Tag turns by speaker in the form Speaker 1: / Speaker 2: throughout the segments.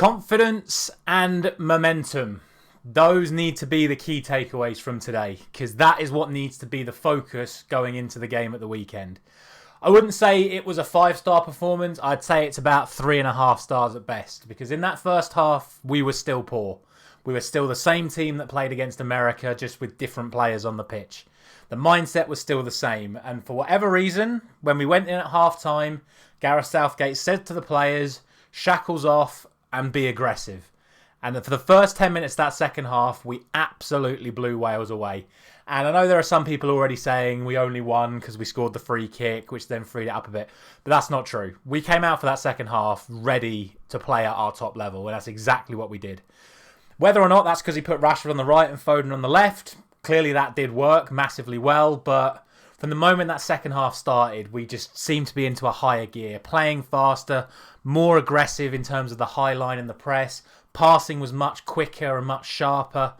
Speaker 1: Confidence and momentum. Those need to be the key takeaways from today, because that is what needs to be the focus going into the game at the weekend. I wouldn't say it was a 5-star performance. I'd say it's about 3.5 stars at best, because in that first half, we were still poor. We were still the same team that played against America, just with different players on the pitch. The mindset was still the same, and for whatever reason, when we went in at half-time, Gareth Southgate said to the players, shackles off and be aggressive. And for the first 10 minutes of that second half, we absolutely blew Wales away. And I know there are some people already saying we only won because we scored the free kick, which then freed it up a bit. But that's not true. We came out for that second half ready to play at our top level, and that's exactly what we did. Whether or not that's because he put Rashford on the right and Foden on the left, clearly that did work massively well. But from the moment that second half started, we just seemed to be into a higher gear, playing faster, more aggressive in terms of the high line and the press. Passing was much quicker and much sharper.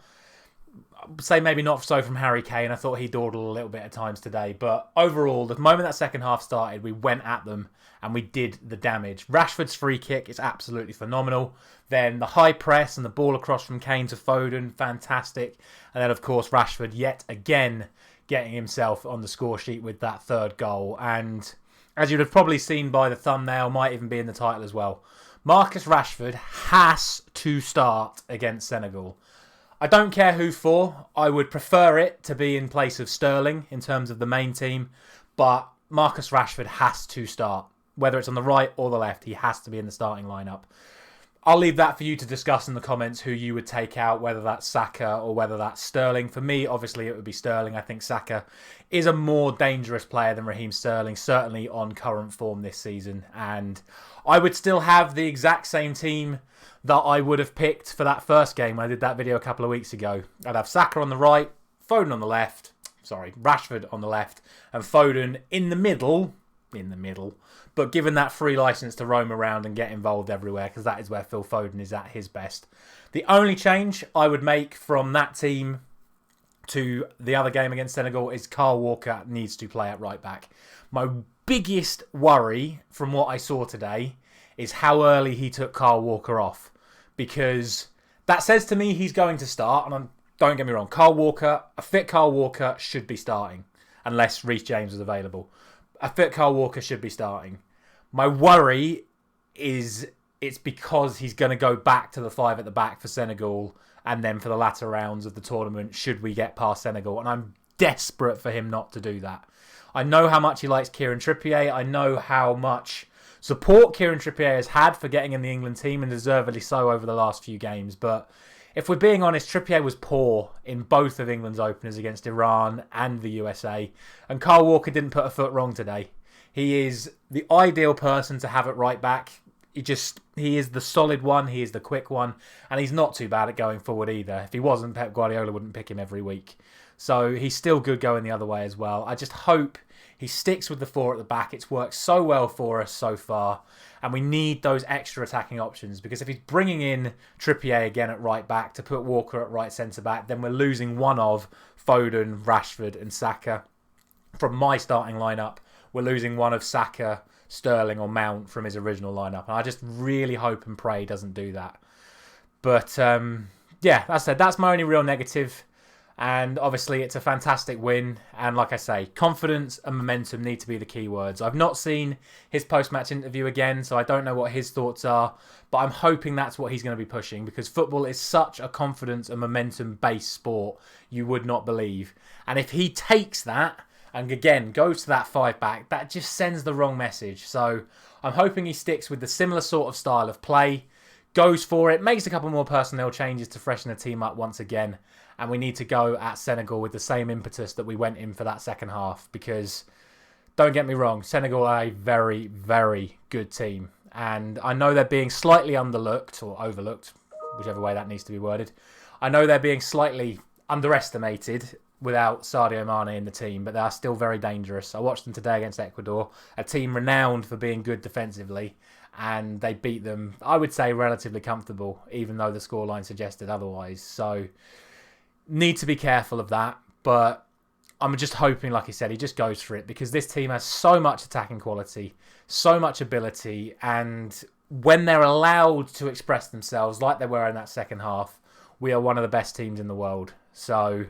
Speaker 1: I would say maybe not so from Harry Kane. I thought he dawdled a little bit at times today. But overall, the moment that second half started, we went at them and we did the damage. Rashford's free kick is absolutely phenomenal. Then the high press and the ball across from Kane to Foden, fantastic. And then, of course, Rashford yet again getting himself on the score sheet with that third goal. And as you'd have probably seen by the thumbnail, might even be in the title as well, Marcus Rashford has to start against Senegal. I don't care who for. I would prefer it to be in place of Sterling in terms of the main team. But Marcus Rashford has to start. Whether it's on the right or the left, he has to be in the starting lineup. I'll leave that for you to discuss in the comments who you would take out, whether that's Saka or whether that's Sterling. For me, obviously, it would be Sterling. I think Saka is a more dangerous player than Raheem Sterling, certainly on current form this season. And I would still have the exact same team that I would have picked for that first game when I did that video a couple of weeks ago. I'd have Saka on the right, Foden on the left, Rashford on the left, and Foden in the middle, but given that free license to roam around and get involved everywhere, because that is where Phil Foden is at his best. The only change I would make from that team to the other game against Senegal is Kyle Walker needs to play at right back. My biggest worry from what I saw today is how early he took Kyle Walker off, because that says to me he's going to start, and don't get me wrong, a fit Kyle Walker should be starting, unless Reece James is available. A fit Kyle Walker should be starting. My worry is it's because he's going to go back to the 5 at the back for Senegal and then for the latter rounds of the tournament should we get past Senegal. And I'm desperate for him not to do that. I know how much he likes Kieran Trippier. I know how much support Kieran Trippier has had for getting in the England team, and deservedly so over the last few games. But if we're being honest, Trippier was poor in both of England's openers against Iran and the USA. And Kyle Walker didn't put a foot wrong today. He is the ideal person to have at right back. He is the solid one. He is the quick one. And he's not too bad at going forward either. If he wasn't, Pep Guardiola wouldn't pick him every week. So he's still good going the other way as well. I just hope he sticks with the 4 at the back. It's worked so well for us so far. And we need those extra attacking options, because if he's bringing in Trippier again at right back to put Walker at right centre back, then we're losing one of Foden, Rashford and Saka. From my starting lineup, we're losing one of Saka, Sterling or Mount from his original lineup. And I just really hope and pray he doesn't do that. But yeah, that's my only real negative. And obviously it's a fantastic win. And like I say, confidence and momentum need to be the key words. I've not seen his post-match interview again, so I don't know what his thoughts are. But I'm hoping that's what he's going to be pushing, because football is such a confidence and momentum-based sport you would not believe. And if he takes that and again goes to that 5-back, that just sends the wrong message. So I'm hoping he sticks with the similar sort of style of play, goes for it, makes a couple more personnel changes to freshen the team up once again. And we need to go at Senegal with the same impetus that we went in for that second half. Because, don't get me wrong, Senegal are a very, very good team. And I know they're being slightly underlooked or overlooked, whichever way that needs to be worded. I know they're being slightly underestimated without Sadio Mane in the team, but they are still very dangerous. I watched them today against Ecuador, a team renowned for being good defensively. And they beat them, I would say, relatively comfortable, even though the scoreline suggested otherwise. So need to be careful of that, but I'm just hoping, like I said, he just goes for it, because this team has so much attacking quality, so much ability, and when they're allowed to express themselves like they were in that second half, we are one of the best teams in the world. So,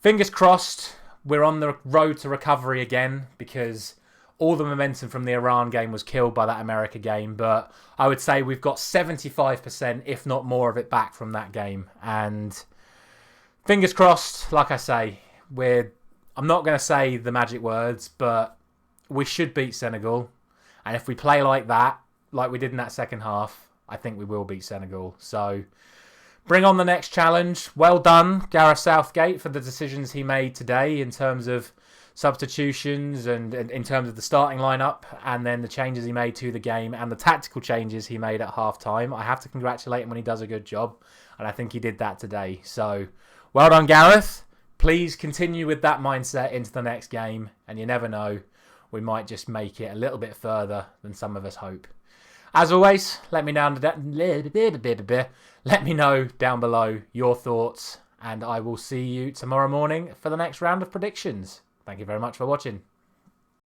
Speaker 1: fingers crossed, we're on the road to recovery again, because all the momentum from the Iran game was killed by that America game. But I would say we've got 75%, if not more of it, back from that game. And fingers crossed, like I say, I'm not going to say the magic words, but we should beat Senegal. And if we play like that, like we did in that second half, I think we will beat Senegal. So bring on the next challenge. Well done, Gareth Southgate, for the decisions he made today in terms of substitutions and in terms of the starting lineup, and then the changes he made to the game and the tactical changes he made at half-time. I have to congratulate him when he does a good job, and I think he did that today. So well done, Gareth. Please continue with that mindset into the next game, and you never know, we might just make it a little bit further than some of us hope. As always, let me know down below your thoughts, and I will see you tomorrow morning for the next round of predictions. Thank you very much for watching.